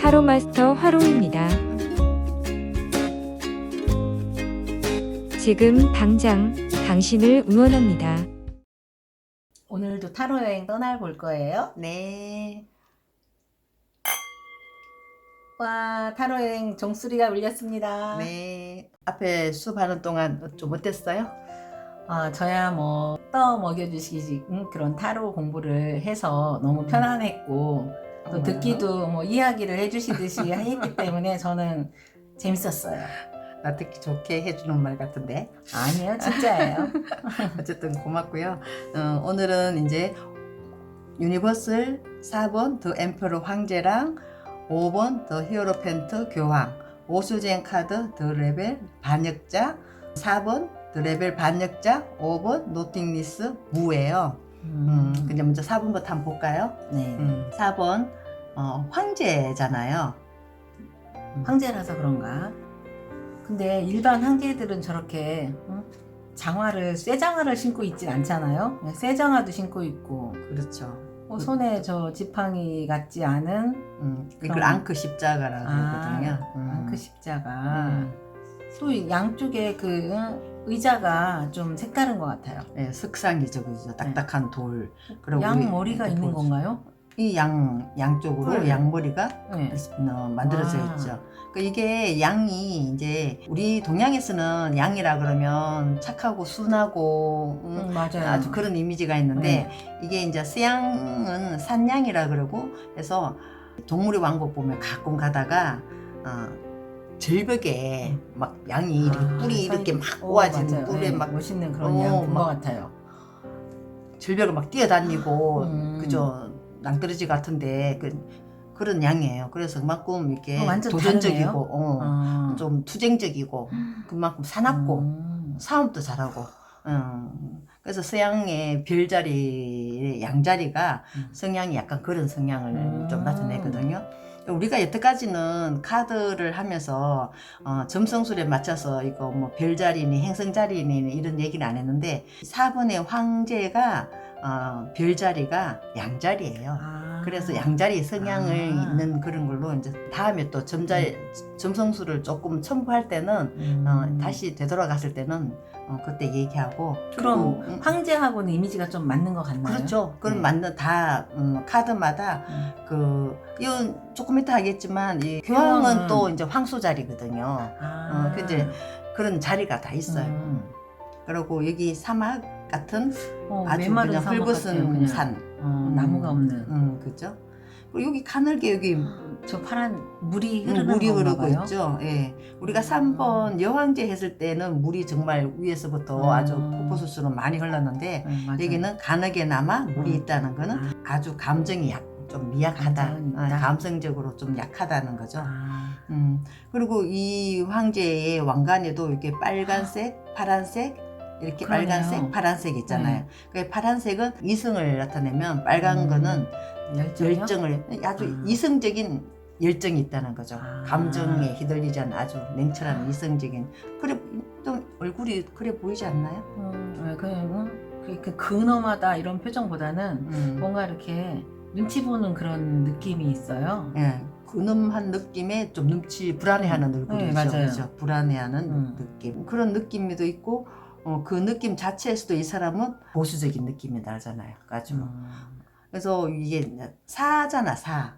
타로마스터 화롱입니다. 지금 당장 당신을 응원합니다. 오늘도 타로 여행 떠나볼 거예요. 네. 와, 타로 여행 종소리가 울렸습니다. 네. 앞에 수업하는 동안 좀 어땠어요? 저야 뭐 떠 먹여주시기 그런 타로 공부를 해서 너무 편안했고 또 듣기도 뭐 이야기를 해주시듯이 했기 때문에 저는 재밌었어요. 나 듣기 좋게 해주는 말 같은데. 아니요, 진짜예요. 어쨌든 고맙고요. 오늘은 이제 유니버설 4번 더 엠퍼러 황제랑 5번 더 히어로펜트 교황, 오수쟁 카드 더 레벨 반역자, 4번 더 레벨 반역자, 5번 노팅리스 무예요. 근데 먼저 4번부터 한번 볼까요? 네. 4번 황제잖아요. 황제라서 그런가? 근데 일반 황제들은 저렇게 장화를 쇠장화를 신고 있진 않잖아요. 쇠장화도 신고 있고 그렇죠. 손에 저 지팡이 같지 않은 이걸 그럼- 앙크 십자가라고 하거든요. 앙크 십자가. 또 양쪽에 그 의자가 좀 색다른 것 같아요. 네, 석상이죠, 그죠? 딱딱한 돌. 그리고 양머리가 우리 있는 건가요? 이 양쪽으로 네. 양머리가 네. 만들어져 아. 있죠. 이게 양이 이제 우리 동양에서는 양이라 그러면 착하고 순하고 맞아요. 아주 그런 이미지가 있는데 이게 이제 서양은 산양이라 그러고 해서 동물의 왕국 보면 가끔 가다가 절벽에 막 양이 이렇게 뿔이 이렇게 막 꼬아지는 뿔에 막 멋있는 그런 양 본 것 막 같아요. 절벽을 막 뛰어다니고 그죠? 낭떠러지 같은데 그런 양이에요. 그래서 그만큼 이렇게 완전 도전적이고 다르네요. 좀 투쟁적이고 그만큼 사납고 싸움도 잘하고 그래서 서양의 별자리 양자리가 성향이 약간 그런 성향을 좀 나타내거든요. 우리가 여태까지는 카드를 하면서 점성술에 맞춰서 이거 뭐 별자리니 행성자리니 이런 얘기는 안 했는데 4번의 황제가 별자리가 양자리예요. 그래서 양자리 성향을 있는 그런 걸로 이제 다음에 또 점성술을 조금 첨부할 때는 다시 되돌아갔을 때는 그때 얘기하고. 그럼 황제하고는 이미지가 좀 맞는 것 같나요? 그렇죠. 그럼 맞는 다 카드마다 이건 조금 이따 하겠지만 이 교황은 또 이제 황소 자리거든요. 이제 그런 자리가 다 있어요. 그리고 여기 사막 같은 아주 메마른 그냥 사막 같아요, 붉은 그냥. 산. 나무가 없는. 그죠? 그리고 여기 가늘게 여기 저 파란 물이 흐르는 물이 건가 흐르고 봐요? 있죠. 예. 우리가 3번 여왕제 했을 때는 물이 정말 위에서부터 아주 폭포수처럼 많이 흘렀는데 맞아요. 여기는 가늘게나마 물이 있다는 거는 아주 감정이 좀 미약하다. 감정이 있다. 감성적으로 좀 약하다는 거죠. 그리고 이 황제의 왕관에도 이렇게 빨간색, 파란색 이렇게 그러네요. 빨간색, 파란색 있잖아요. 그 파란색은 이성을 나타내면 빨간 거는 열정을 아주 이성적인 열정이 있다는 거죠. 감정에 휘둘리지 않는 아주 냉철한 이성적인. 그래 또 얼굴이 그래 보이지 않나요? 그냥 그 근엄하다 이런 표정보다는 뭔가 이렇게 눈치 보는 그런 느낌이 있어요. 예, 근엄한 느낌에 좀 눈치 불안해하는 얼굴이죠. 맞아요. 그렇죠? 불안해하는 느낌. 그런 느낌도 있고 그 느낌 자체에서도 이 사람은 보수적인 느낌이 나잖아요. 아주. 그래서 이게 사잖아,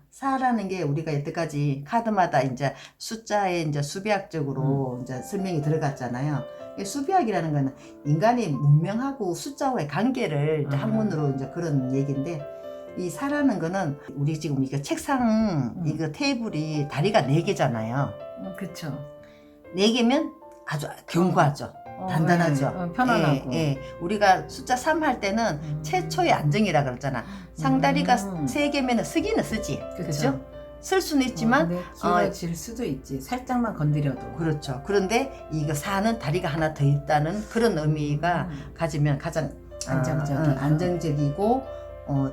사라는 게 우리가 여태까지 카드마다 이제 숫자에 이제 수비학적으로 이제 설명이 들어갔잖아요. 수비학이라는 거는 인간의 문명하고 숫자와의 관계를 이제 학문으로 이제 그런 얘기인데 이 사라는 거는 우리 지금 이거 책상 이거 테이블이 다리가 4개잖아요. 그렇죠. 4개면 아주 견고하죠. 단단하죠. 네. 편안하고. 우리가 숫자 3 할 때는 최초의 안정이라 그랬잖아. 상다리가 3개면 쓰기는 쓰지. 그렇죠? 쓸 수는 있지만 근데 길어질 수도 있지. 살짝만 건드려도. 그렇죠. 그런데 이거 4는 다리가 하나 더 있다는 그런 의미가 가지면 가장 안정적이고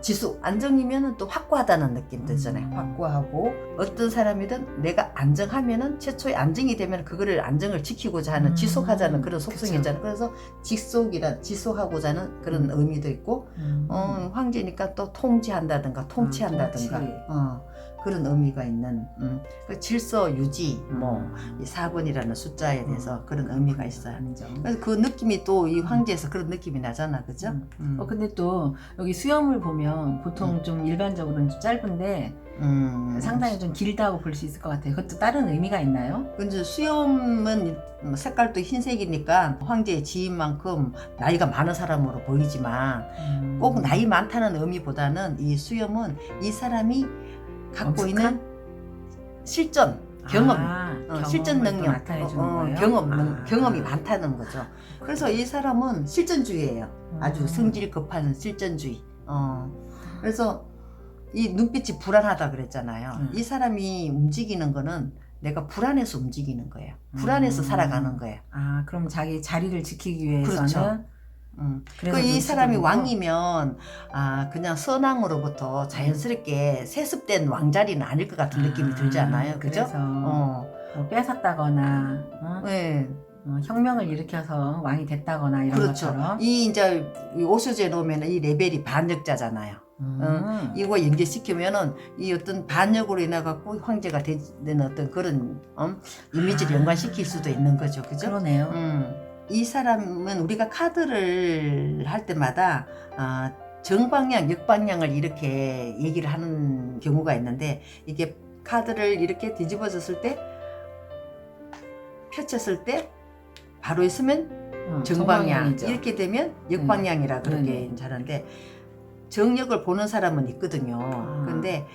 지수 안정이면은 또 확고하다는 느낌 들잖아요. 확고하고 어떤 사람이든 내가 안정하면은 최초의 안정이 되면 그거를 안정을 지키고자 하는 지속하자는 그런 속성이 있잖아요. 그래서 지속하고자 하는 그런 의미도 있고 황제니까 또 통제한다든가 통치한다든가 그런 의미가 있는 그 질서 유지 이 4번이라는 숫자에 대해서 그런 의미가 있어요. 감정. 그래서 그 느낌이 또 이 황제에서 그런 느낌이 나잖아, 그죠? 근데 또 여기 수염을 보면 보통 좀 일반적으로는 좀 짧은데 상당히 좀 길다고 볼 수 있을 것 같아요. 그것도 다른 의미가 있나요? 근데 수염은 색깔도 흰색이니까 황제의 지인만큼 나이가 많은 사람으로 보이지만 꼭 나이 많다는 의미보다는 이 수염은 이 사람이 갖고 엄숙한? 있는 실전, 경험, 실전 경험을 또 능력, 나타내주는 거예요? 경험이 많다는 거죠. 그래서 이 사람은 실전주의예요. 아주 성질 급한 실전주의. 그래서 이 눈빛이 불안하다 그랬잖아요. 이 사람이 움직이는 거는 내가 불안해서 움직이는 거예요. 불안해서 살아가는 거예요. 그럼 자기 자리를 지키기 위해서는 그렇죠. 그래서 이 사람이 눈치도 왕이면 그냥 선왕으로부터 자연스럽게 세습된 왕자리는 아닐 것 같은 느낌이 들지 않아요? 그죠? 그래서 뭐 뺏었다거나 네. 혁명을 일으켜서 왕이 됐다거나 이런 그렇죠. 것처럼 이 이제 이 오수제 놓으면 이 레벨이 반역자잖아요. 이거 연결시키면은 이 어떤 반역으로 인해 갖고 황제가 되는 어떤 그런 이미지를 연관시킬 수도 있는 거죠, 그죠? 그러네요. 이 사람은 우리가 카드를 할 때마다 정방향, 역방향을 이렇게 얘기를 하는 경우가 있는데 이게 카드를 이렇게 뒤집어졌을 때 펼쳤을 때 바로 있으면 정방향 정방향이죠. 이렇게 되면 역방향이라 그렇게 네네. 하는데 정역을 보는 사람은 있거든요. 그런데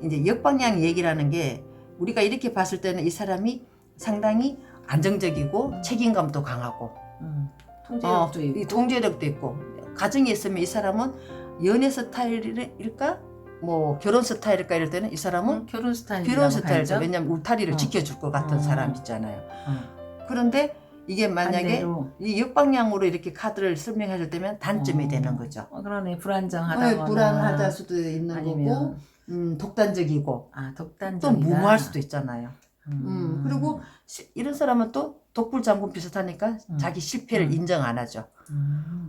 이제 역방향 얘기라는 게 우리가 이렇게 봤을 때는 이 사람이 상당히 안정적이고 책임감도 강하고 통제력도 있고 이 통제력도 있고 가정에 있으면 이 사람은 연애 스타일일까 뭐 결혼 스타일일까 이럴 때는 이 사람은 결혼 스타일 결혼 스타일이죠. 왜냐면 울타리를 지켜줄 것 같은 사람 있잖아요. 그런데 이게 만약에 반대로. 이 역방향으로 이렇게 카드를 설명해 줄 때면 단점이 되는 거죠. 그러네. 불안정하다거나 불안하다 수도 있는 아니면 거고 독단적이고 독단적이다. 좀 무모할 수도 있잖아요. 그리고 이런 사람은 또 독불장군 비슷하니까 자기 실패를 인정 안 하죠.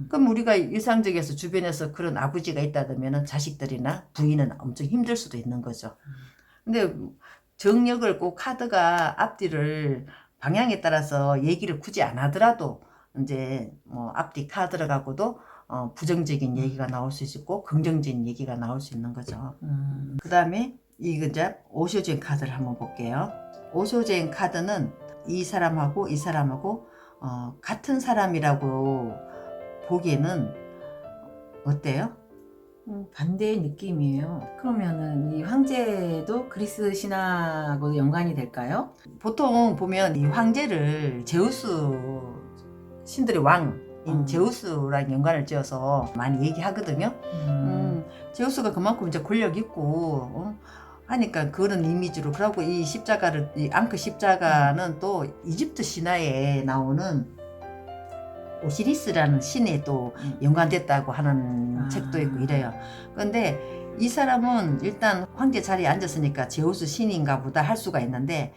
그럼 우리가 일상적에서 주변에서 그런 아버지가 있다면 자식들이나 부인은 엄청 힘들 수도 있는 거죠. 근데 정력을 꼭 카드가 앞뒤를 방향에 따라서 얘기를 굳이 안 하더라도 이제 뭐 앞뒤 카드를 갖고도 부정적인 얘기가 나올 수 있고 긍정적인 얘기가 나올 수 있는 거죠. 그 다음에 이제 오쇼젠 카드를 한번 볼게요. 오쇼젠 카드는 이 사람하고 이 사람하고 같은 사람이라고 보기에는 어때요? 반대의 느낌이에요. 그러면은 이 황제도 그리스 신화하고 연관이 될까요? 보통 보면 이 황제를 제우스 신들의 왕인 제우스랑 연관을 지어서 많이 얘기하거든요. 제우스가 그만큼 이제 권력 있고 하니까 그런 이미지로 그러고 이 십자가를 이 앙크 십자가는 또 이집트 신화에 나오는 오시리스라는 신에 또 연관됐다고 하는 책도 있고 이래요. 그런데 이 사람은 일단 황제 자리에 앉았으니까 제우스 신인가 보다 할 수가 있는데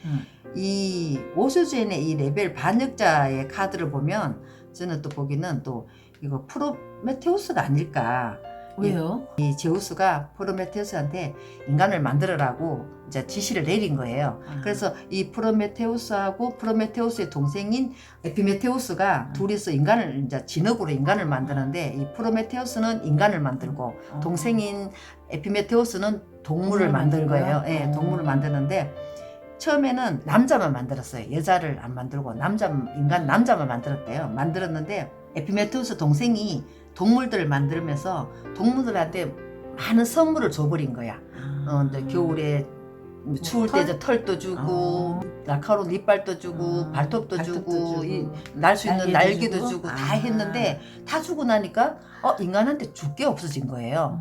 이 오쇼젠의 이 레벨 반역자의 카드를 보면 저는 또 보기는 또 이거 프로메테우스가 아닐까. 왜요? 이 제우스가 프로메테우스한테 인간을 만들어라고 이제 지시를 내린 거예요. 그래서 이 프로메테우스하고 프로메테우스의 동생인 에피메테우스가 둘이서 인간을 이제 진흙으로 인간을 만드는데 이 프로메테우스는 인간을 만들고 동생인 에피메테우스는 동물을 만든 거예요. 예, 동물을 만드는데 처음에는 남자만 만들었어요. 여자를 안 만들고 인간 남자만 만들었대요. 만들었는데 에피메테우스 동생이 동물들을 만들면서 동물들한테 많은 선물을 줘버린 거야. 근데 겨울에 추울 때 이제 털도 주고 날카로운 이빨도 주고 발톱도 주고 날 수 있는 날개도 주고 다 했는데 다 주고 나니까 인간한테 줄 게 없어진 거예요.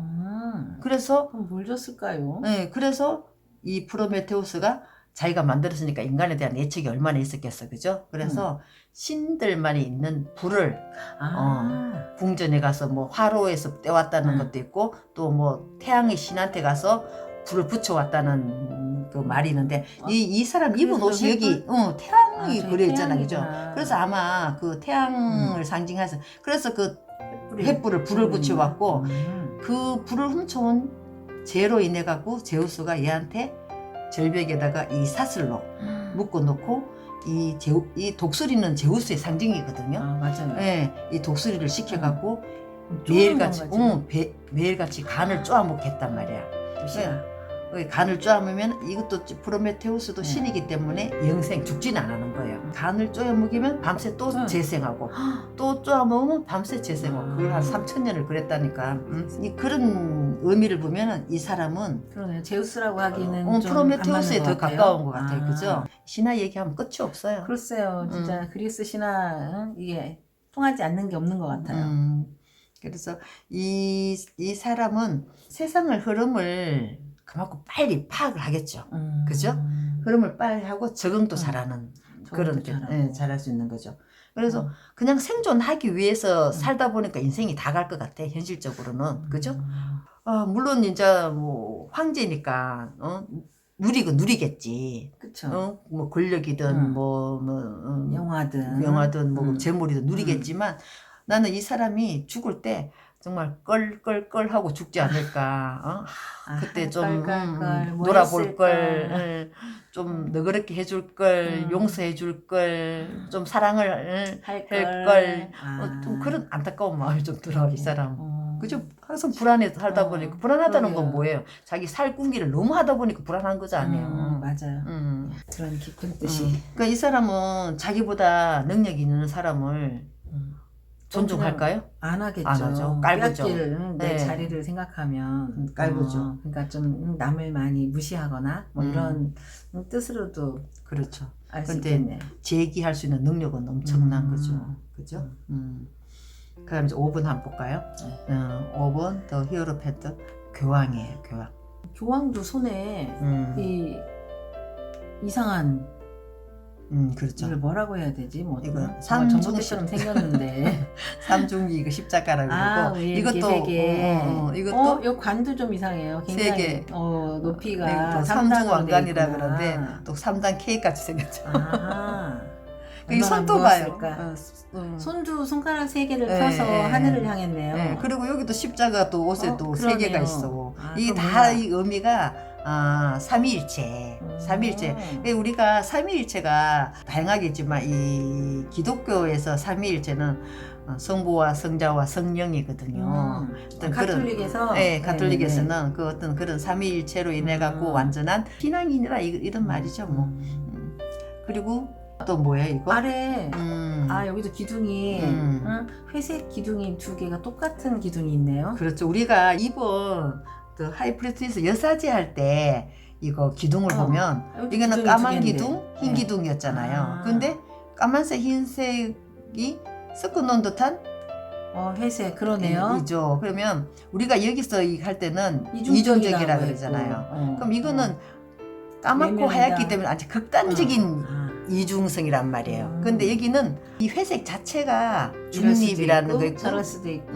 그래서 그럼 뭘 줬을까요? 네, 그래서 이 프로메테우스가 자기가 만들었으니까 인간에 대한 애착이 얼마나 있었겠어, 그죠? 그래서 신들만이 있는 불을 궁전에 가서 뭐 화로에서 떼왔다는 것도 있고 또 뭐 태양의 신한테 가서 불을 붙여왔다는 그 말이 있는데 이 사람 입은 옷이 여기 태양이 그려 있잖아, 그죠? 그래서 아마 그 태양을 상징해서 그래서 그 횃불을 불을 붙여왔고 그 불을 훔쳐온 죄로 인해 갖고 제우스가 얘한테 절벽에다가 이 사슬로 묶어 놓고 이 독수리는 제우스의 상징이거든요. 아, 맞아요. 예, 이 독수리를 시켜 갖고 쪼는 매일같이 건가, 지금? 매일같이 간을 쪼아먹겠단 말이야. 도시락. 간을 쪼아먹으면 이것도 프로메테우스도 네. 신이기 때문에 영생 죽지는 안 하는 거예요. 간을 쪼아 먹이면 밤새 또 응. 재생하고 또 쪼아 먹으면 밤새 재생하고 그걸 한 3000년을 그랬다니까. 이 그런 의미를 보면은 이 사람은 그러네요. 제우스라고 하기는 좀 프로메테우스에 안 더 맞는 것 같아요. 가까운 것 같아요. 그죠? 신화 얘기하면 끝이 없어요. 글쎄요. 진짜 그리스 신화 이게 통하지 않는 게 없는 것 같아요. 그래서 이 사람은 세상을 흐름을 그만큼 빨리 파악을 하겠죠. 그죠? 흐름을 빨리 하고 적응도 잘하는 그런 잘하고. 잘할 수 있는 거죠. 그래서 그냥 생존하기 위해서 살다 보니까 인생이 다 갈 것 같아. 현실적으로는 그죠? 물론 이제 뭐 황제니까 누리겠지. 그쵸. 뭐 권력이든 뭐 영화든 뭐 재물이든 누리겠지만 나는 이 사람이 죽을 때 정말 껄껄껄 하고 죽지 않을까. 그때 좀 뭐 놀아볼 걸, 좀 너그럽게 해줄 걸, 용서해 줄 걸, 좀 사랑을 할 걸, 좀 그런 안타까운 마음이 좀 들어, 이 사람. 그죠? 항상 불안해 살다 보니까 불안하다는 건 뭐예요? 자기 살 꿈기를 너무 하다 보니까 불안한 거잖아요. 맞아요. 그런 깊은 뜻이. 그러니까 이 사람은 자기보다 능력이 있는 사람을 존중할까요? 안 하겠죠. 안 하죠. 깔보죠. 빼앗길 내 네. 자리를 생각하면 깔보죠. 그러니까 좀 남을 많이 무시하거나 뭐 이런 뜻으로도 그렇죠. 알 수 근데 있겠네요. 제기할 수 있는 능력은 엄청난 거죠. 그죠? 그다음 이제 5번 한번 볼까요? 5번 더 히어로팬트 교황이에요. 교황. 교황도 손에 이 이상한 그렇죠. 이걸 뭐라고 해야 되지? 뭐 이거 정말 전봇대처럼 생겼는데 삼중기 이거 십자가라고 그러고 이것도 이것도 이 관도 좀 이상해요. 굉장히 세 개. 높이가 또 3단으로 삼중 왕관이라 돼 있구나. 그러는데 또 3단 K 같이 생겼죠. 이 얼마나 손도 봐요. 무엇일까? 손도 손가락 3개를 네, 펴서 네. 하늘을 향했네요. 네, 그리고 여기도 십자가 또 옷에 또 세 개가 그러네요. 있어. 아, 이게 그럼 다 뭔가- 이 의미가 삼위일체. 삼위일체. 우리가 삼위일체가 다양하겠지만 이 기독교에서 삼위일체는 성부와 성자와 성령이거든요. 어떤 가톨릭에서 네, 가톨릭에서는 그 어떤 그런 삼위일체로 인해 갖고 완전한 신앙인이라 이런 말이죠. 뭐. 그리고 또 뭐예요 이거? 아래 여기도 기둥이 회색 기둥이 2개가 똑같은 기둥이 있네요. 그렇죠. 우리가 이번 그 하이프리스트에서 여사제 할 때 이거 기둥을 보면 여기 이거는 기둥이 까만 2개인데. 기둥, 흰 네. 기둥이었잖아요. 근데 까만색, 흰색이 섞어 놓은 듯한 회색 그러네요. 이죠. 그러면 우리가 여기서 할 때는 이중적이라고 이중적이라 했고. 그러잖아요. 그럼 이거는 까맣고 외면이다. 하얗기 때문에 아주 극단적인 이중성이란 말이에요. 근데 여기는 이 회색 자체가 중립이라는 거 있고, 저럴 수도 있고.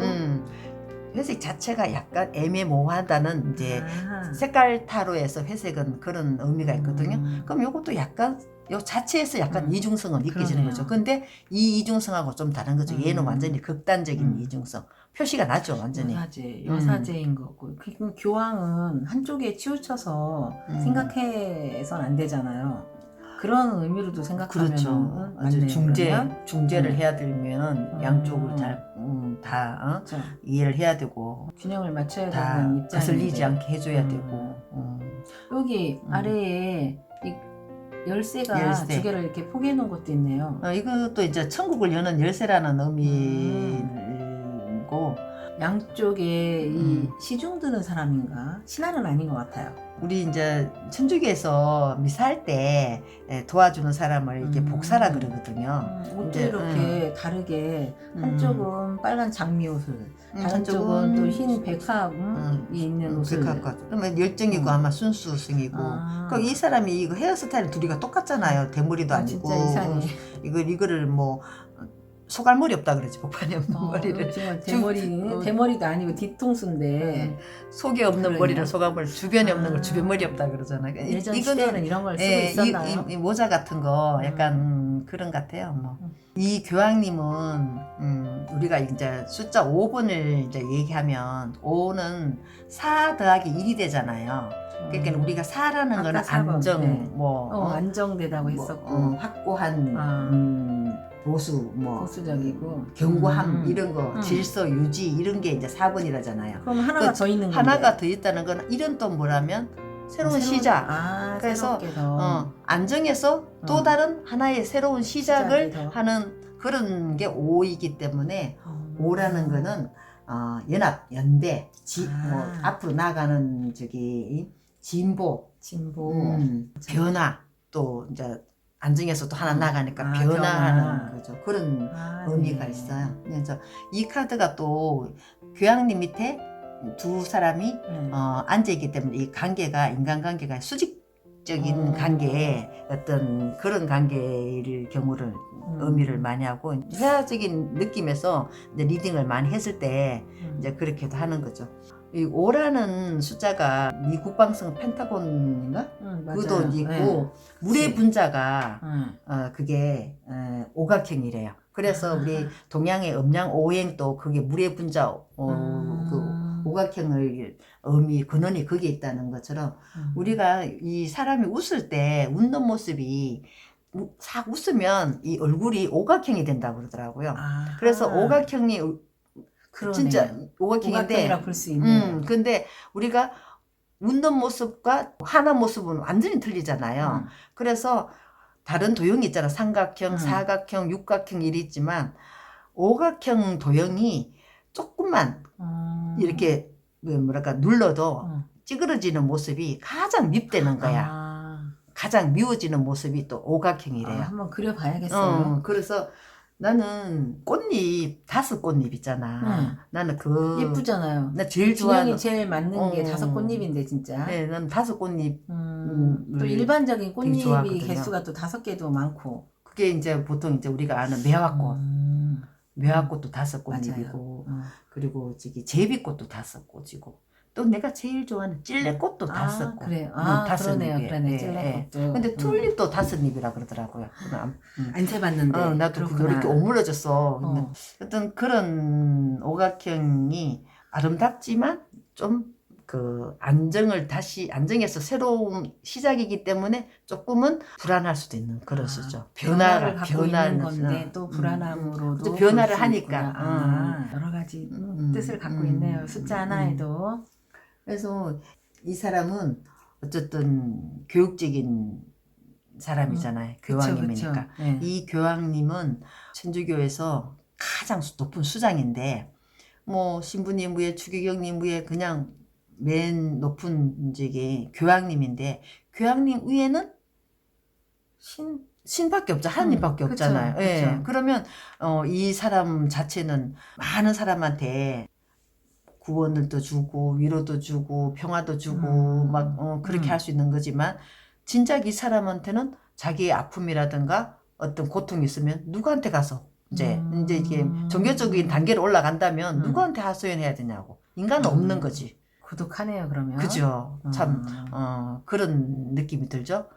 회색 자체가 약간 애매모호하다는 이제 색깔 타로에서 회색은 그런 의미가 있거든요. 그럼 이것도 약간 요 자체에서 약간 이중성을 느끼시는 그러네요. 거죠. 근데 이 이중성하고 좀 다른 거죠. 얘는 완전히 극단적인 이중성. 표시가 나죠, 완전히. 여사제인 거고. 그 교황은 한쪽에 치우쳐서 생각해선 안 되잖아요. 그런 의미로도 생각하면 그렇죠. 아주 중재를 해야 되면 양쪽을 다 그렇죠. 이해를 해야 되고 균형을 맞춰야 다 되는 거슬리지 입장인데 않게 해줘야 되고. 여기 아래에 이 열쇠가 열쇠. 2개를 이렇게 포개해 놓은 것도 있네요. 이것도 이제 천국을 여는 열쇠라는 의미고 양쪽에 이 시중 드는 사람인가? 신하는 아닌 것 같아요. 우리 이제 천주교에서 미사할 때 도와주는 사람을 이렇게 복사라 그러거든요. 옷도 이제, 이렇게 다르게 한쪽은 빨간 장미 옷을 다른 쪽은 또 흰 백합이 있는 옷을 그러면 열정이고 아마 순수성이고 그럼 이 사람이 이거 헤어스타일 둘이가 똑같잖아요. 대머리도 아니고 진짜 이상해. 이거를 뭐 소갈머리 없다 그러지. 복판이 없는 머리를. 정말 어. 대머리도 아니고 뒤통수인데 속에 없는 그러네요. 머리를 소갈머리, 주변에 없는 아. 걸 주변머리 없다 그러잖아. 예전 이거는 시대에는 이런 걸 쓰고 예, 있었나요? 이 모자 같은 거 약간 그런 것 같아요. 뭐. 이 교황님은 우리가 이제 숫자 5번을 이제 얘기하면 5는 4 더하기 1이 되잖아요. 그러니까 우리가 4라는 아까 거는 4번, 안정, 네. 뭐 안정되다고 뭐, 했었고 확고한 아. 보수, 뭐 보수적이고 견고함 이런 거, 음. 질서 유지 이런 게 이제 4번이라잖아요. 그럼 하나가 그 더 있는 건데 하나가 더 있다는 건 이런 또 뭐라면 새로운 시작. 그래서, 새롭게 더. 안정해서 또 어. 다른 하나의 새로운 시작을 시작이 더. 하는 그런 게 5이기 때문에 어. 5라는 거는 연합, 연대, 아. 뭐 앞으로 나가는 진보, 진보 변화, 또 이제 안정해서 또 하나 나가니까 아, 변화하는 변화. 거죠. 그런 아, 의미가 네. 있어요. 그래서 이 카드가 또 교황님 밑에 두 사람이 네. 앉아있기 때문에 이 관계가 인간관계가 수직적인 관계에 어떤 그런 관계일 경우를 의미를 많이 하고 회화적인 느낌에서 이제 리딩을 많이 했을 때 이제 그렇게도 하는 거죠. 이 5라는 숫자가 미 국방성 펜타곤인가? 그것도 이제 있고 물의 분자가 그게 오각형이래요. 그래서 우리 동양의 음양 오행도 그게 물의 분자 그 오각형을 근원이 거기에 있다는 것처럼 우리가 이 사람이 웃을 때 웃는 모습이 싹 웃으면 이 얼굴이 오각형이 된다고 그러더라고요. 그래서 오각형이 그러네요. 진짜 오각형인데 오각형이라 볼 수 있네요. 근데 우리가 웃는 모습과 화난 모습은 완전히 틀리잖아요. 그래서 다른 도형이 있잖아. 삼각형, 사각형, 육각형 이리 있지만 오각형 도형이 조금만 이렇게 뭐랄까 눌러도 찌그러지는 모습이 가장 밉대는 거야. 가장 미워지는 모습이 또 오각형이래요. 한번 그려봐야겠어요. 그래서 나는 꽃잎, 5꽃잎 있잖아. 나는 예쁘잖아요. 나 제일 좋아하는 균형이 제일 맞는 게 5꽃잎인데 진짜. 네, 나는 5꽃잎. 또 일반적인 꽃잎이 좋아하거든요. 개수가 또 5개도 많고. 그게 이제 보통 이제 우리가 아는 매화꽃. 매화꽃도 5꽃잎이고, 그리고 저기 제비꽃도 5꽃이고, 또 내가 제일 좋아하는 찔레꽃도 5꽃. 그래요. 5잎이에요. 그러네. 예, 찔레꽃도. 예. 근데 튤립도 5잎이라 그러더라고요. 안 세봤는데. 나도 그거 이렇게 오므러졌어. 어. 어떤 그런 오각형이 아름답지만 좀 그 안정해서 새로운 시작이기 때문에 조금은 불안할 수도 있는 그런 수죠. 변화를 갖고 있는 건데 또 불안함으로도 또 변화를 볼수 하니까. 있구나. 여러 가지 뜻을 갖고 있네요. 숫자 하나에도. 그래서 이 사람은 어쨌든 교육적인 사람이잖아요. 교황님이니까. 그쵸. 네. 이 교황님은 천주교에서 가장 높은 수장인데 뭐 신부님 위에 추기경님 위에 그냥 맨 높은 저기 교황님인데 교황님 위에는 신밖에 없죠. 하나님밖에 그쵸, 없잖아요. 예. 그쵸. 그러면 이 사람 자체는 많은 사람한테 구원을도 주고 위로도 주고 평화도 주고 막 그렇게 할 수 있는 거지만 진작 이 사람한테는 자기의 아픔이라든가 어떤 고통이 있으면 누구한테 가서 이제 이게 종교적인 단계로 올라간다면 누구한테 하소연해야 되냐고. 인간은 없는 거지. 고독하네요, 그러면. 그죠. 참 그런 느낌이 들죠.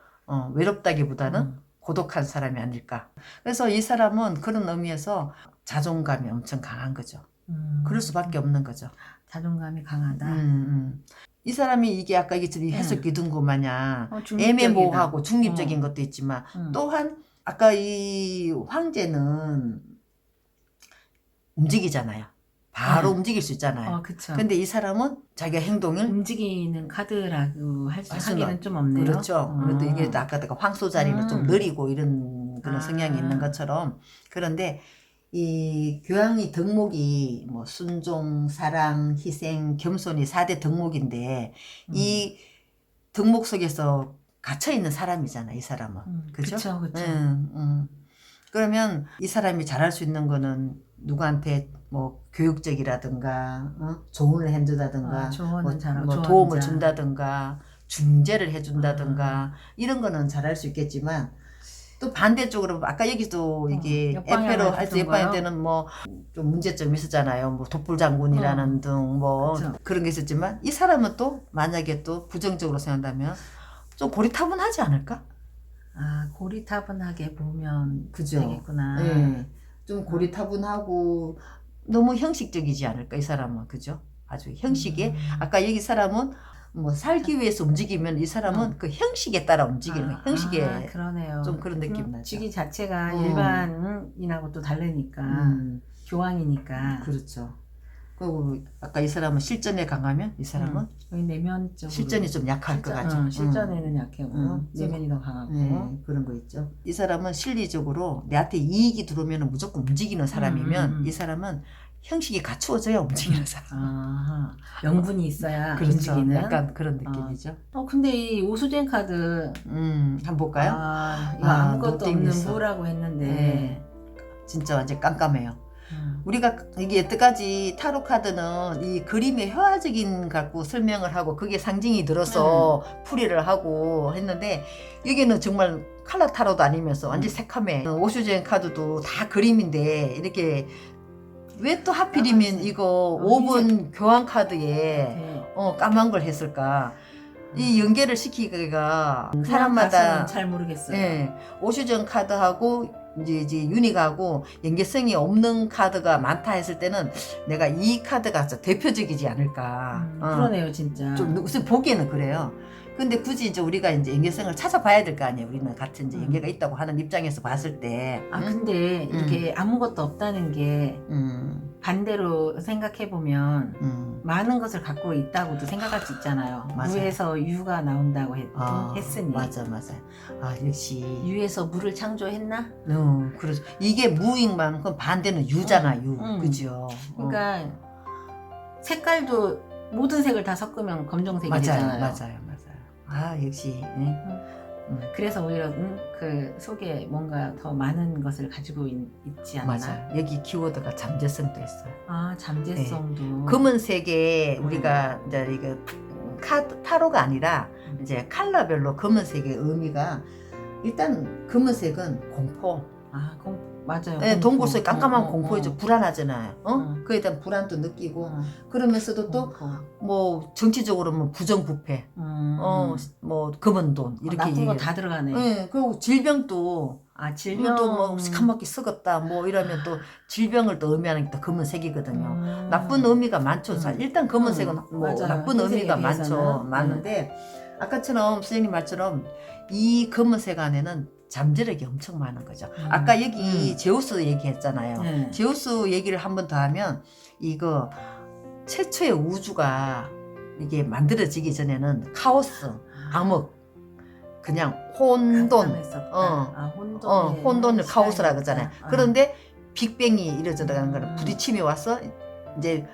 외롭다기보다는 고독한 사람이 아닐까. 그래서 이 사람은 그런 의미에서 자존감이 엄청 강한 거죠. 그럴 수밖에 없는 거죠. 자존감이 강하다. 이 사람이 이게 아까 얘기했던 해석기 둔 것 마냥 중립적이다. 애매모호하고 중립적인 것도 있지만 또한 아까 이 황제는 움직이잖아요. 바로 움직일 수 있잖아요. 그쵸. 근데 이 사람은 자기가 행동을 움직이는 카드라고 수는 하기는 좀 없네요. 그렇죠. 그래도 이게 아까 황소 자리는 좀 느리고 이런 그런 성향이 있는 것처럼. 그런데 이 교황이 덕목이 뭐 순종, 사랑, 희생, 겸손이 4대 덕목인데 이 덕목 속에서 gat혀 있는 사람이잖아, 이 사람은. 그죠? 그쵸. 그러면 이 사람이 잘할 수 있는 거는 누구한테 뭐 교육적이라든가 조언을 해준다든가 뭐 도움을 준다든가 중재를 해준다든가 이런 거는 잘할 수 있겠지만 또 반대쪽으로 아까 여기도 이게 옆방향 에페로 할 때 같은 옆방향 거요? 때는 뭐 좀 문제점이 있었잖아요. 뭐 독불 장군이라는 등 뭐 그쵸. 그런 게 있었지만 이 사람은 또 만약에 또 부정적으로 생각한다면 좀 고리타분하지 않을까? 아, 고리타분하게 보면 그죠. 되겠구나. 예. 좀 고리타분하고 너무 형식적이지 않을까 이 사람은 그죠? 아주 형식에 아까 여기 사람은 뭐 살기 위해서 움직이면 이 사람은 그 형식에 따라 움직이는 거예요. 형식에 그러네요. 좀 그런 느낌 나죠. 주기 자체가 어. 일반인하고 또 다르니까 교황이니까. 그렇죠. 그리고 아까 이 사람은 실전에 강하면 이 사람은 여기 내면적으로 실전이 좀 약할 것 같죠. 실전에는 약하고 내면이 더 강하고. 네, 그런 거 있죠. 이 사람은 실리적으로 내한테 이익이 들어오면 무조건 움직이는 사람이면 이 사람은 형식이 갖추어져야 움직이는 사람. 아하, 명분이 있어야 그렇죠. 움직이는. 약간 그런 느낌이죠. 근데 이 오수진 카드 한번 볼까요? 이거 아, 아무것도 없는 노땡겼어. 무라고 했는데 네. 진짜 완전 깜깜해요. 우리가 이게 여태까지 타로 카드는 이 그림의 회화적인 갖고 설명을 하고 그게 상징이 들어서 풀이를 하고 했는데 여기는 정말 칼라 타로도 아니면서 완전 새카매. 오슈젠 카드도 다 그림인데 이렇게 왜 또 하필이면 이거 5번 교환 카드에 까만 걸 했을까? 이 연계를 시키기가 사람마다 잘 모르겠어요. 예, 오슈전 카드하고 이제 유닉하고 연계성이 없는 카드가 많다 했을 때는 내가 이 카드가 진짜 대표적이지 않을까. 그러네요, 진짜. 좀 누구서 보기에는 그래요. 근데 굳이 이제 우리가 이제 연계성을 찾아봐야 될 거 아니에요. 우리는 같은 이제 연계가 있다고 하는 입장에서 봤을 때. 근데 이게 아무것도 없다는 게 반대로 생각해 보면 많은 것을 갖고 있다고도 생각할 수 있잖아요. 맞아요. 무에서 유가 나온다고 했으니. 맞아. 아, 역시. 유에서 무를 창조했나? 그렇죠. 이게 무익만, 그럼 반대는 유잖아, 유. 그죠? 그러니까 색깔도 모든 색을 다 섞으면 검정색이 되잖아요. 맞아요. 아, 역시. 그래서 오히려 그 속에 뭔가 더 많은 것을 가지고 있지 않나? 맞아. 여기 키워드가 잠재성도 있어요. 아, 잠재성도. 검은색에 우리가 이제 이거 타로가 아니라 이제 컬러별로 검은색의 의미가 일단 검은색은 공포. 맞아요. 네, 동굴 속에 깜깜한 공포이죠. 어. 불안하잖아요. 그에 대한 불안도 느끼고 그러면서도 또 뭐 정치적으로 뭐 부정부패, 뭐 검은 돈 이렇게 나쁜 거 다 들어가네. 네, 그리고 질병도 질병도 뭐 시커멓게 썩었다 뭐 이러면 또 질병을 또 의미하는 게 또 검은색이거든요. 나쁜 의미가 많죠. 일단 검은색은 뭐 맞아요. 나쁜 의미가 대해서는. 많은데 아까처럼 선생님 말처럼 이 검은색 안에는 잠재력이 엄청 많은 거죠. 아까 여기 제우스 얘기했잖아요. 제우스 얘기를 한 번 더 하면 이거 최초의 우주가 이게 만들어지기 전에는 카오스, 암흑, 그냥 혼돈, 혼돈을 카오스라고 하잖아요. 그런데 빅뱅이 이루어져 가는 거는 부딪힘이 와서 이제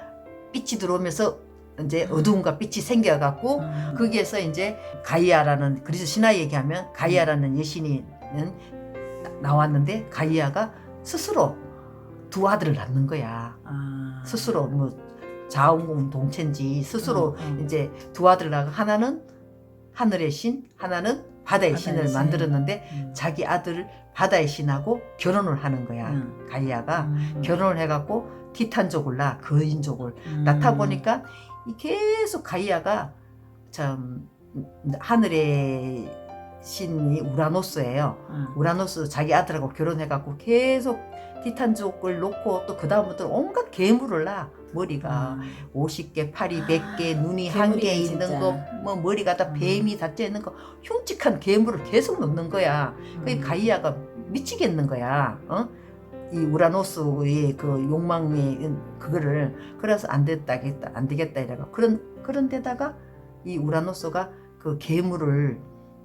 빛이 들어오면서 이제 어두움과 빛이 생겨갖고 거기에서 이제 가이아라는 그래서 신화 얘기하면 가이아라는 여신이 나왔는데 가이아가 스스로 두 아들을 낳는 거야. 스스로 뭐 자웅공 동체인지 스스로 이제 두 아들을 낳고 하나는 하늘의 신, 하나는 바다의 신을 만들었는데 자기 아들을 바다의 신하고 결혼을 하는 거야. 가이아가 결혼을 해갖고 티탄족을 낳아 거인족을 낳다 보니까 계속 가이아가 참 하늘의 신이 우라노스예요. 우라노스 자기 아들하고 결혼해갖고 계속 티탄족을 놓고 또 그 다음부터 온갖 괴물을 낳아. 머리가 50개, 팔이 100개, 눈이 한 개 있는 거, 뭐 머리가 다 뱀이 다 쬐는 거, 흉측한 괴물을 계속 넣는 거야. 그 가이아가 미치겠는 거야. 이 우라노스의 그 욕망의 그거를 그래서 안 되겠다 이래가 그런 데다가 이 우라노스가 그 괴물을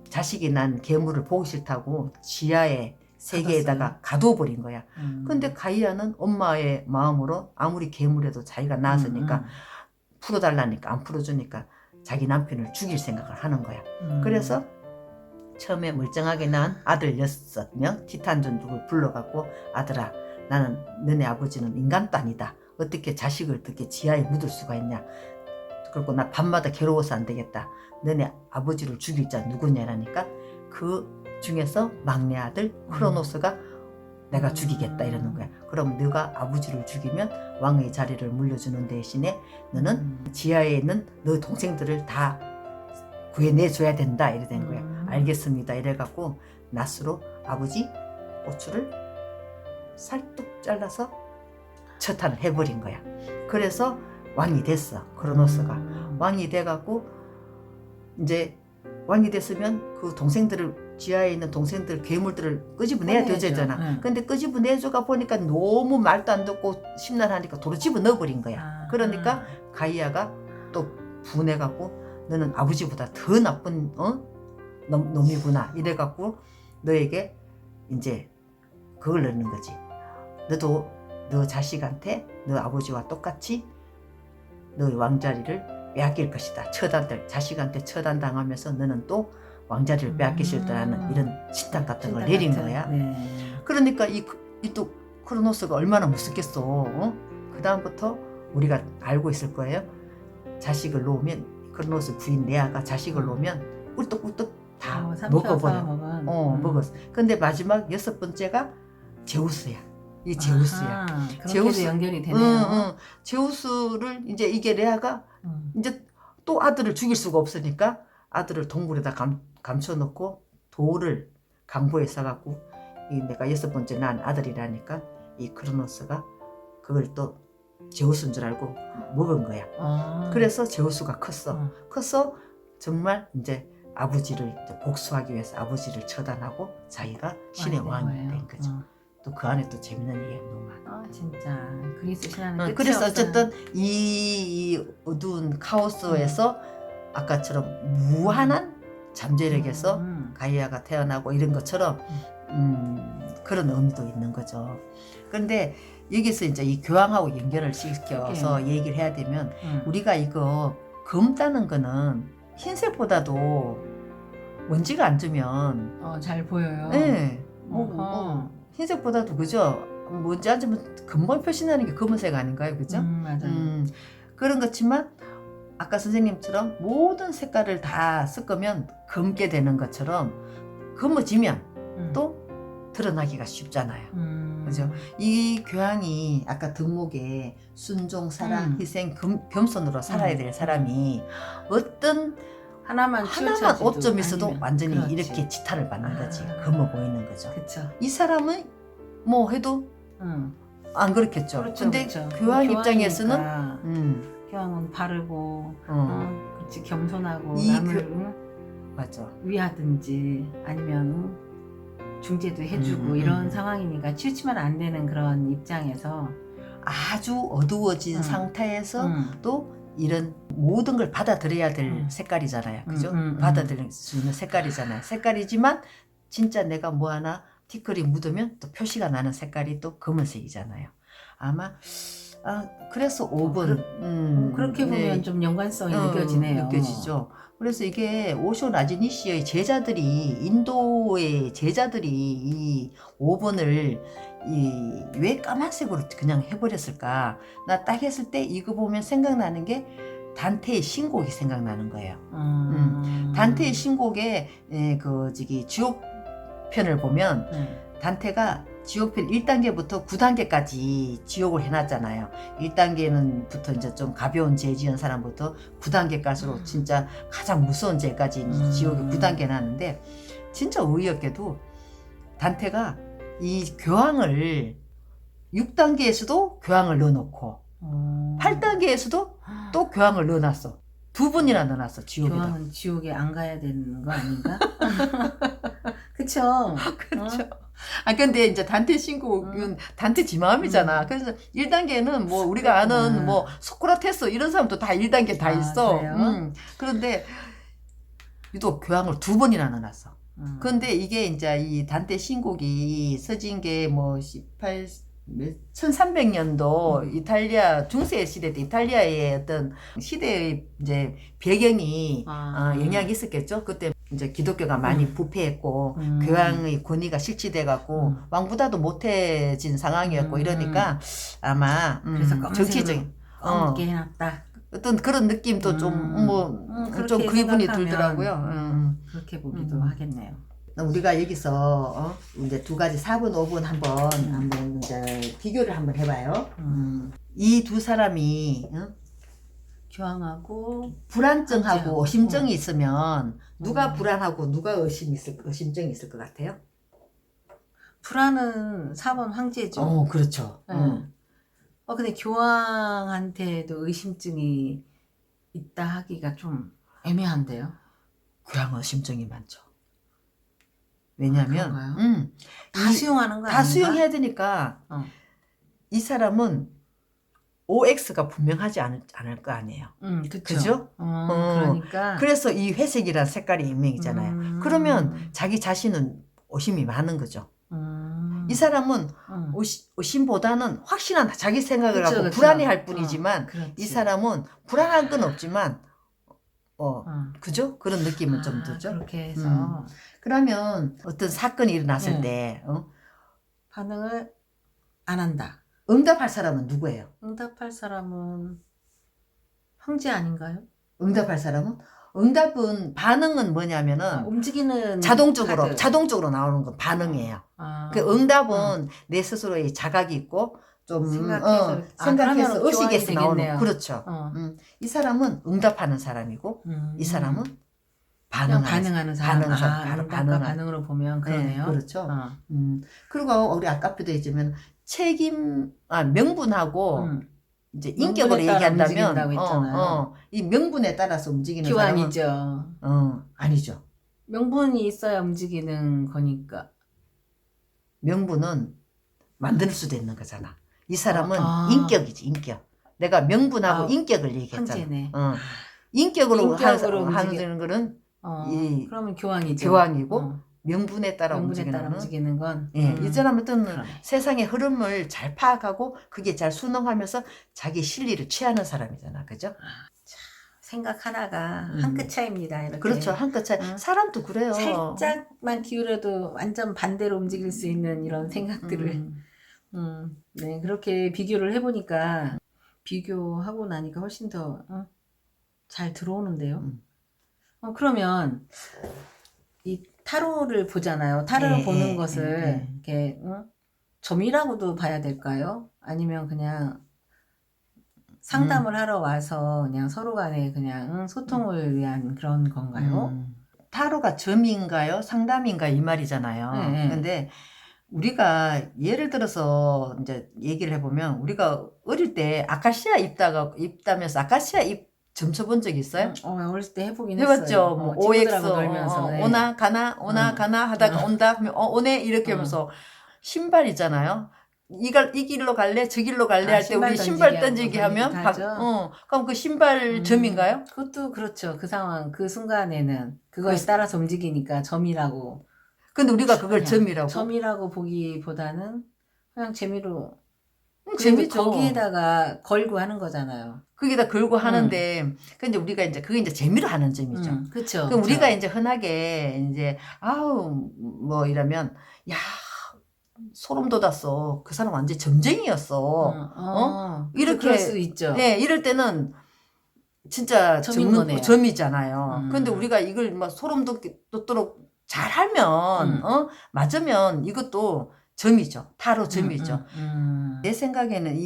자식이 난 괴물을 보기 싫다고 지하의 세계에다가 가둬버린 거야. 근데 가이아는 엄마의 마음으로 아무리 괴물해도 자기가 낳았으니까 풀어달라니까 안 풀어주니까 자기 남편을 죽일 생각을 하는 거야. 그래서 처음에 멀쩡하게 낳은 아들 6명 티탄족을 불러갖고 아들아 나는 너네 아버지는 인간도 아니다. 어떻게 자식을 어떻게 지하에 묻을 수가 있냐. 그리고 나 밤마다 괴로워서 안 되겠다. 너네 아버지를 죽일 자 누구냐라니까 그 중에서 막내 아들 크로노스가 내가 죽이겠다 이러는 거야. 그럼 네가 아버지를 죽이면 왕의 자리를 물려주는 대신에 너는 지하에 있는 너 동생들을 다 구해내줘야 된다 이래 된 거야. 알겠습니다 이래갖고 낫으로 아버지 고추를 살뚝 잘라서 처탄을 해버린 거야. 그래서 왕이 됐어. 크로노스가 왕이 돼갖고 이제 왕이 됐으면 그 동생들을 지하에 있는 동생들 괴물들을 끄집어내야 되잖아. 근데 끄집어내줘가 보니까 너무 말도 안 듣고 심란하니까 도로 집어넣어버린 거야. 그러니까 가이아가 또 분해갖고 너는 아버지보다 더 나쁜 놈이구나 이래갖고 너에게 이제 그걸 넣는 거지. 너도 너 자식한테 너 아버지와 똑같이 너의 왕자리를 빼앗길 것이다. 처단될 자식한테 처단당하면서 너는 또 왕자리를 빼앗기실 거라는 이런 신탁 같은 걸 내린 거야. 그러니까 이 또 크로노스가 얼마나 무섭겠어. 그 다음부터 우리가 알고 있을 거예요. 자식을 놓으면 크로노스 부인 레아가 자식을 놓으면 꿀떡꿀떡 다 먹어버려. 먹었어. 근데 마지막 6번째가 제우스야. 이 제우스야. 제우스 연결이 되네요. 제우스를 이제 이게 레아가 이제 또 아들을 죽일 수가 없으니까 아들을 동굴에다 감춰놓고 돌을 강보에 싸갖고 이 내가 6번째 난 아들이라니까 이 크로노스가 그걸 또 제우스인 줄 알고 먹은 거야. 그래서 제우스가 컸어. 커서 정말 이제 아버지를 이제 복수하기 위해서 아버지를 처단하고 자기가 신의 왕이 된 거죠. 또 그 안에 또 재밌는 얘기가 너무 많아. 진짜 그리스 신화는 끝이 그래서 없어요. 어쨌든 이 어두운 카오스에서 아까처럼 무한한 잠재력에서 가이아가 태어나고 이런 것처럼 그런 의미도 있는 거죠. 그런데 여기서 이제 이 교황하고 연결을 시켜서 얘기를 해야 되면 우리가 이거 검 따는 거는 흰색보다도 먼지가 안 주면 잘 보여요. 네. 흰색보다도 그죠? 먼지 안 주면 금방 표시나는 게 검은색 아닌가요? 그죠? 맞아요. 그런 것지만 아까 선생님처럼 모든 색깔을 다 섞으면 검게 되는 것처럼 검어지면 또 드러나기가 쉽잖아요. 그죠? 이 교황이 아까 덕목에 순종, 사랑, 희생, 겸손으로 살아야 될 사람이 어떤 하나만 옷 좀 있어도 아니면, 완전히 그렇지. 이렇게 지탄을 받는 거지. 검어 보이는 거죠. 그쵸. 이 사람은 뭐 해도 안 그렇겠죠. 그렇죠, 근데 그렇죠. 교황 교황이니까 입장에서는 교황은 바르고 그치, 겸손하고 이 남을 맞아. 위하든지 아니면 중재도 해주고 이런 상황이니까 치우치면 안 되는 그런 입장에서 아주 어두워진 상태에서 또 이런 모든 걸 받아들여야 될 색깔이잖아요. 그죠? 받아들일 수 있는 색깔이잖아요. 색깔이지만 진짜 내가 뭐 하나 티끌이 묻으면 또 표시가 나는 색깔이 또 검은색이잖아요. 아마 그래서 5번 그렇게 보면 좀 연관성이 느껴지네요. 느껴지죠. 그래서 이게 오쇼 라지니시의 제자들이 인도의 제자들이 이 5번을 왜 까만색으로 그냥 해버렸을까? 나 딱 했을 때 이거 보면 생각나는 게 단테의 신곡이 생각나는 거예요. 단테의 신곡에 지옥 편을 보면 단테가 지옥편 1단계부터 9단계까지 지옥을 해놨잖아요. 1단계는부터 이제 좀 가벼운 죄 지은 사람부터 9단계 갈수록 진짜 가장 무서운 죄까지 지옥에 9단계 나는데 진짜 의외였게도 단테가 이 교황을 6단계에서도 교황을 넣어놓고 8단계에서도 또 교황을 넣어놨어. 2번이나 넣어놨어 지옥에다. 교황은 지옥에 안 가야 되는 거 아닌가? 그쵸? 그렇죠. 근데 이제 단테 신곡은 단테 지 마음이잖아. 그래서 1단계는 뭐 우리가 아는 뭐 소크라테스 이런 사람도 다 1단계 다 있어. 그런데 유독 교황을 2번이나 넣어놨어. 그런데 이게 이제 이 단테 신곡이 써진 게 뭐 1300년도 이탈리아 중세 시대 때 이탈리아의 어떤 시대의 이제 배경이 영향이 있었겠죠. 그때 이제 기독교가 많이 부패했고 교황의 권위가 실추돼 갖고 왕보다도 못해진 상황이었고 이러니까 아마 그래서 정치적인 검게 해놨다. 어떤 그런 느낌도 좀 뭐 좀 그렇게 그분이 생각하면, 들더라고요. 그렇게 보기도 하겠네요. 우리가 여기서 이제 두 가지 4번, 5번 한번 이제 비교를 한번 해봐요. 이 두 사람이 교황하고 불안증하고 황제하고. 의심증이 있으면 누가 불안하고 누가 의심증이 있을 것 같아요? 불안은 4번 황제죠. 그렇죠. 네. 근데 교황한테도 의심증이 있다 하기가 좀 애매한데요. 교황 의심증이 많죠. 왜냐면 그런가요? 다 수용하는 거 아닌가? 다 수용해야 되니까 이 사람은 OX가 분명하지 않을 거 아니에요. 그죠? 그러니까 그래서 이 회색이라는 색깔이 인명이잖아요. 그러면 자기 자신은 의심이 많은 거죠. 이 사람은 의심보다는 확실한 자기 생각을 하고 그쵸. 불안해할 뿐이지만 그렇지. 이 사람은 불안한 건 없지만 그죠? 그런 느낌은 좀 들죠. 그렇게 해서 그러면 어떤 사건이 일어났을 때 반응을 안 한다. 응답할 사람은 누구예요? 응답할 사람은 황제 아닌가요? 응답할 사람은? 응답은 반응은 뭐냐면은 움직이는 자동적으로 나오는 건 반응이에요. 그 응답은 내 스스로의 자각이 있고 좀 생각해서 의식에서 나오는 그렇죠. 이 사람은 응답하는 사람이고 이 사람은 반응하는 사람. 반응하는 반응으로 보면 그러네요. 네, 그렇죠. 그리고 우리 아까도 했지만 명분하고 이제 인격으로 얘기한다면 이 명분에 따라서 움직이는 교환이죠. 사람은 아니죠. 명분이 있어야 움직이는 거니까. 명분은 만들 수도 있는 거잖아. 이 사람은 인격이지, 인격. 내가 명분하고 인격을 얘기했잖아. 황제네. 인격으로 인격으로 하는 거는 그러면 교황이죠. 교황이고 명분에 따라 움직이는 건 이 사람은 세상의 흐름을 잘 파악하고 그게 잘 순응하면서 자기 실리를 취하는 사람이잖아. 그죠? 생각 하나가 한 끗 차이입니다. 이렇게. 그렇죠. 한 끗 차이. 사람도 그래요. 살짝만 기울여도 완전 반대로 움직일 수 있는 이런 생각들을 네, 그렇게 비교를 해보니까 비교하고 나니까 훨씬 더 잘 들어오는데요. 그러면 이 타로를 보잖아요. 타로를 보는 것을 이렇게 점이라고도 봐야 될까요? 아니면 그냥 상담을 하러 와서 그냥 서로 간에 그냥 소통을 위한 그런 건가요? 타로가 점인가요? 상담인가 이 말이잖아요. 근데 우리가 예를 들어서 이제 얘기를 해보면 우리가 어릴 때 아카시아 입다면서 아카시아 잎 점쳐본 적 있어요? 어렸을 때 해보긴 해봤죠. 했어요. 뭐 OX 놀면서, 오나 가나 하다가 온다 하면 오네 이렇게 하면서 신발이잖아요. 이 길로 갈래 저 길로 갈래 할 때 우리 신발 던지기 하면 그럼 그 신발 점인가요? 그것도 그렇죠. 그 상황 그 순간에는 그거에 따라서 움직이니까 점이라고. 근데 우리가 그걸 점이라고 보기보다는 그냥 재미로 재미죠. 거기에다가 걸고 하는 거잖아요. 거기다 걸고 하는데 근데 우리가 그게 이제 재미로 하는 점이죠. 그렇죠. 그럼 우리가 이제 흔하게 이제 뭐 이러면 야 소름 돋았어. 그 사람 완전 점쟁이였어. 이렇게 그럴 수 있죠. 네, 이럴 때는 진짜 점이잖아요. 근데 우리가 이걸 막 소름 돋도록 잘하면 맞으면 이것도 점이죠. 타로 점이죠. 내 생각에는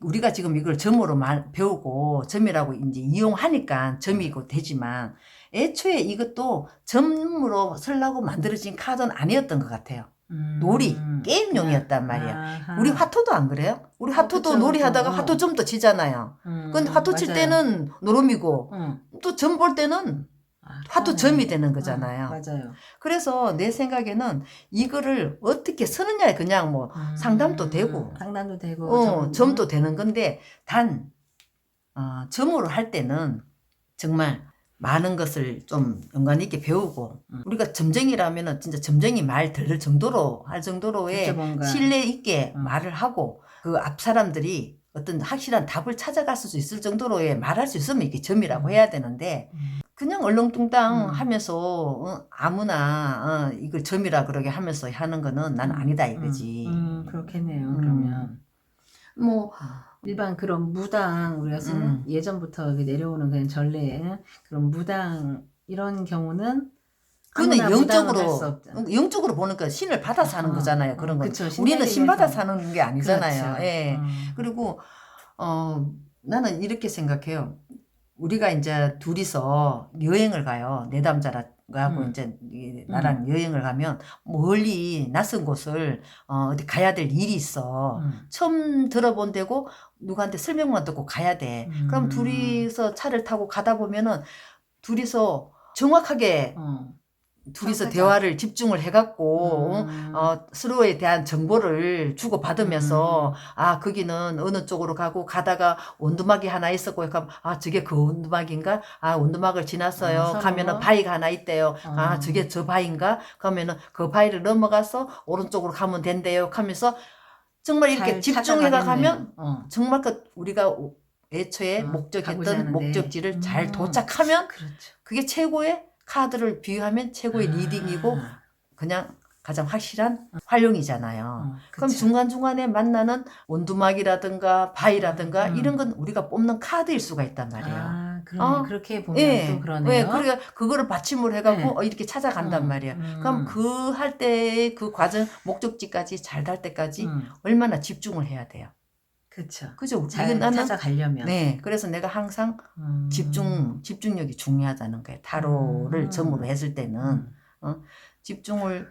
우리가 지금 이걸 점으로 배우고 점이라고 이제 이용하니까 점이고 되지만 애초에 이것도 점으로 쓰려고 만들어진 카드는 아니었던 것 같아요. 놀이, 게임용이었단 말이야. 우리 화토도 안 그래요? 우리 화토도 그쵸, 놀이하다가 화토 점도 치잖아요. 근데 화토 칠 때는 노름이고 또 점 볼 때는 화토 점이 되는 거잖아요. 맞아요. 그래서 내 생각에는 이거를 어떻게 쓰느냐에 그냥 뭐 상담도 되고 점도 되는 건데 단 점으로 할 때는 정말 많은 것을 좀 연관 있게 배우고 우리가 점쟁이라면은 진짜 점쟁이 말 들을 정도로 할 정도로의 신뢰 있게 말을 하고 그 앞 사람들이 어떤 확실한 답을 찾아갈 수 있을 정도로의 말할 수 있으면 이게 점이라고 해야 되는데 그냥 얼렁뚱땅 하면서 아무나 이걸 점이라 그러게 하면서 하는 거는 난 아니다 이거지. 그렇겠네요. 그러면 뭐 일반 그런 무당 우리가 쓰는 예전부터 내려오는 그냥 전례 그런 무당 이런 경우는 그거는 아무나 부담은 할수 없잖아. 영적으로 보니까 신을 받아서 하는 거잖아요. 그런 거. 그쵸, 우리는 신 받아서 신내리에서. 하는 게 아니잖아요. 그렇죠. 예. 그리고 나는 이렇게 생각해요. 우리가 이제 둘이서 여행을 가요. 내담자라고 이제 나랑 여행을 가면 멀리 낯선 곳을 어디 가야 될 일이 있어. 처음 들어본 데고 누구한테 설명만 듣고 가야 돼. 그럼 둘이서 차를 타고 가다 보면은 둘이서 정확하게 둘이서 정확하죠. 대화를 집중을 해갖고 서로에 대한 정보를 주고 받으면서 아 거기는 어느 쪽으로 가고 가다가 원두막이 하나 있었고 그럼 아 저게 그 원두막인가 아 원두막을 지났어요 서로. 가면은 바위가 하나 있대요 아 저게 저 바위인가 그러면은 그 바위를 넘어가서 오른쪽으로 가면 된대요 하면서 정말 이렇게 잘 집중해가 찾아가겠네요. 가면 정말 그 우리가 애초에 가고자 목적했던 하는데. 목적지를 잘 도착하면 그렇죠. 그게 최고의 카드를 비유하면 최고의 리딩이고 그냥 가장 확실한 활용이잖아요. 그럼 그쵸. 중간중간에 만나는 원두막이라든가 바위라든가 이런 건 우리가 뽑는 카드일 수가 있단 말이에요. 아, 그러네. 그렇게 보면 예, 또 그러네요. 예, 그러니까 그거를 받침을 해갖고 네. 이렇게 찾아간단 말이에요. 그럼 그 할 때의 그 과정 목적지까지 잘 갈 때까지 얼마나 집중을 해야 돼요. 그렇죠. 그죠? 잘 이건 나는 찾아가려면. 네, 그래서 내가 항상 집중력이 중요하다는 거예요. 타로를 점으로 했을 때는 집중을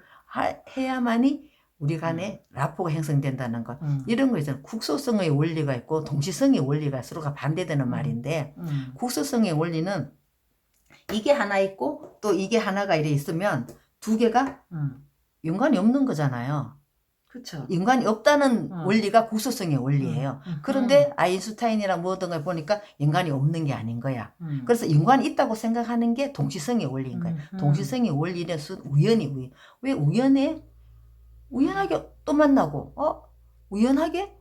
해야만이 우리 간에 라포가 형성된다는 것. 이런 거 있잖아요. 국소성의 원리가 있고 동시성의 원리가 서로가 반대되는 말인데 국소성의 원리는 이게 하나 있고 또 이게 하나가 이래 있으면 두 개가 연관이 없는 거잖아요. 그렇죠. 연관이 없다는 원리가 국소성의 원리예요. 그런데 아인슈타인이랑 뭐든 걸 보니까 연관이 없는 게 아닌 거야. 그래서 연관이 있다고 생각하는 게 동시성의 원리인 거야. 동시성의 원리는 우연이 왜 우연해? 우연하게 또 만나고 우연하게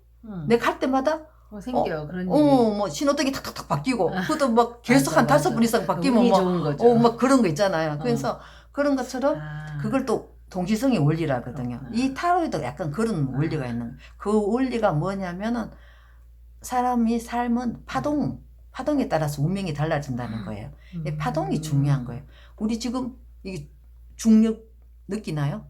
내가 갈 때마다 생겨 그런 일이. 뭐 신호등이 탁탁탁 바뀌고 그것도 막 계속 한 5번 이상 바뀌면 운이 뭐 좋은 거죠. 막 그런 거 있잖아요. 그래서 그런 것처럼 그걸 또 동시성의 원리라거든요. 그렇구나. 이 타로에도 약간 그런 원리가 있는 거예요. 그 원리가 뭐냐면은 사람이 삶은 파동에 따라서 운명이 달라진다는 거예요. 이 파동이 중요한 거예요. 우리 지금 이게 중력 느끼나요?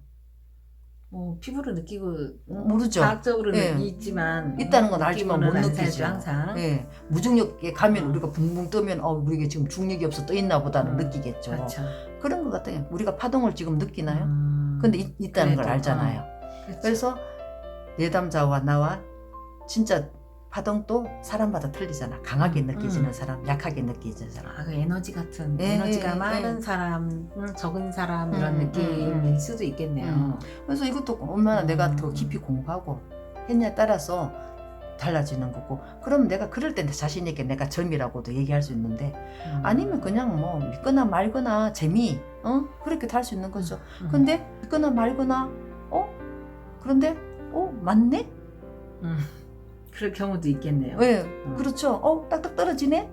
뭐 피부로 느끼고 모르죠. 과학적으로 예. 있지만 있다는 건 알지만 못 느끼고는 안 느끼죠. 살죠, 항상. 예. 무중력에 가면 우리가 붕붕 뜨면 우리가 지금 중력이 없어 떠 있나 보다는 느끼겠죠. 그렇죠. 그런 것 같아요. 우리가 파동을 지금 느끼나요? 근데 있다는 걸 그래도, 알잖아요. 그렇죠. 그래서 내담자와 나와 진짜 파동도 사람마다 틀리잖아. 강하게 느껴지는 사람, 약하게 느껴지는 사람. 그 에너지 같은 예, 에너지가 예, 많은 예. 사람, 적은 사람 이런 느낌일 수도 있겠네요. 그래서 이것도 얼마나 내가 더 깊이 공부하고 했냐에 따라서 달라지는 거고. 그럼 내가 그럴 때 자신 있게 내가 점이라고도 얘기할 수 있는데 아니면 그냥 뭐 믿거나 말거나 재미 그렇게 할 수 있는 거죠. 근데 믿거나 말거나 그런데 맞네? 그럴 경우도 있겠네요. 왜? 그렇죠. 딱딱 떨어지네?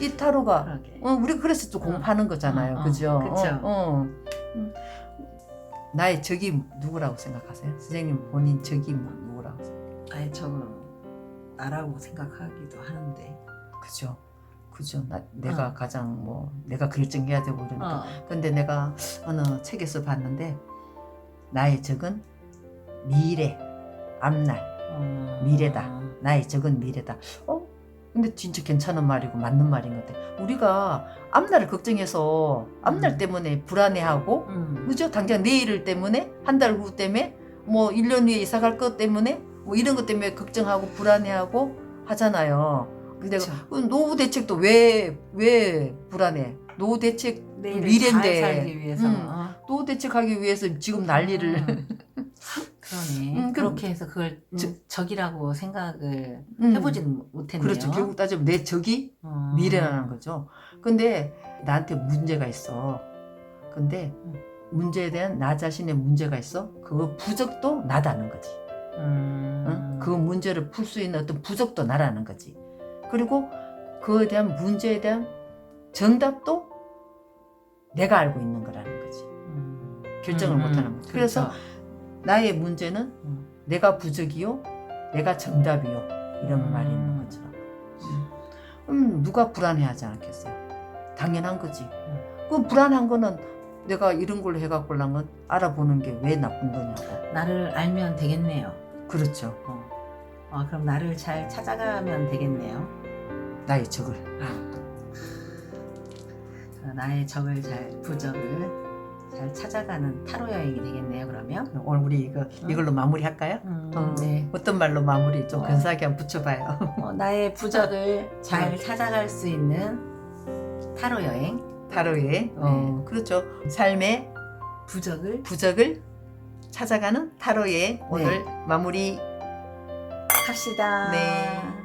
이 타로가. 그러게. 우리가 그래서 또 공부하는 거잖아요. 그죠? 그쵸. 나의 적이 누구라고 생각하세요? 선생님 본인 적이 누구라고 생각하세요? 아예 저는 나라고 생각하기도 하는데. 그죠? 내가 가장 내가 결정해야 되고 이러니까. 근데 내가 어느 책에서 봤는데 나의 적은 미래, 앞날, 미래다. 나의 적은 미래다. 근데 진짜 괜찮은 말이고 맞는 말인 것 같아. 우리가 앞날을 걱정해서 앞날 때문에 불안해하고 그죠? 당장 내일 때문에 한 달 후 때문에 뭐 1년 후에 이사 갈 것 때문에 뭐 이런 것 때문에 걱정하고 불안해하고 하잖아요. 근데 노후 대책도 왜 불안해? 노후 대책 미래인데 잘 살기 위해서. 노후 대책하기 위해서 지금 난리를 그러네. 그렇게 해서 그걸 적이라고 생각을 해보지는 못했네요. 그렇죠. 결국 따지면 내 적이 미래라는 거죠. 근데 나한테 문제가 있어. 근데 문제에 대한 나 자신의 문제가 있어. 그 부적도 나다는 거지. 그 문제를 풀 수 있는 어떤 부적도 나라는 거지. 그리고 그에 대한 문제에 대한 정답도 내가 알고 있는 거라는 거지. 결정을 못하는 거지. 그래서 나의 문제는 내가 부적이요, 내가 정답이요 이런 말이 있는 것처럼. 누가 불안해하지 않겠어요? 당연한 거지. 그 불안한 거는 내가 이런 걸로 해갖고 는 알아보는 게 왜 나쁜 거냐고. 나를 알면 되겠네요. 그렇죠. 그럼 나를 잘 찾아가면 되겠네요. 나의 적을. 나의 적을 부적을 잘 찾아가는 타로 여행이 되겠네요. 그러면 오늘 우리 이걸로 마무리할까요? 네. 어떤 말로 마무리 좀 근사하게 한번 붙여봐요. 나의 부적을 잘 찾아갈 수 있는 타로 여행. 타로의 그렇죠. 삶의 부적을 찾아가는 타로의 오늘 마무리 합시다. 네.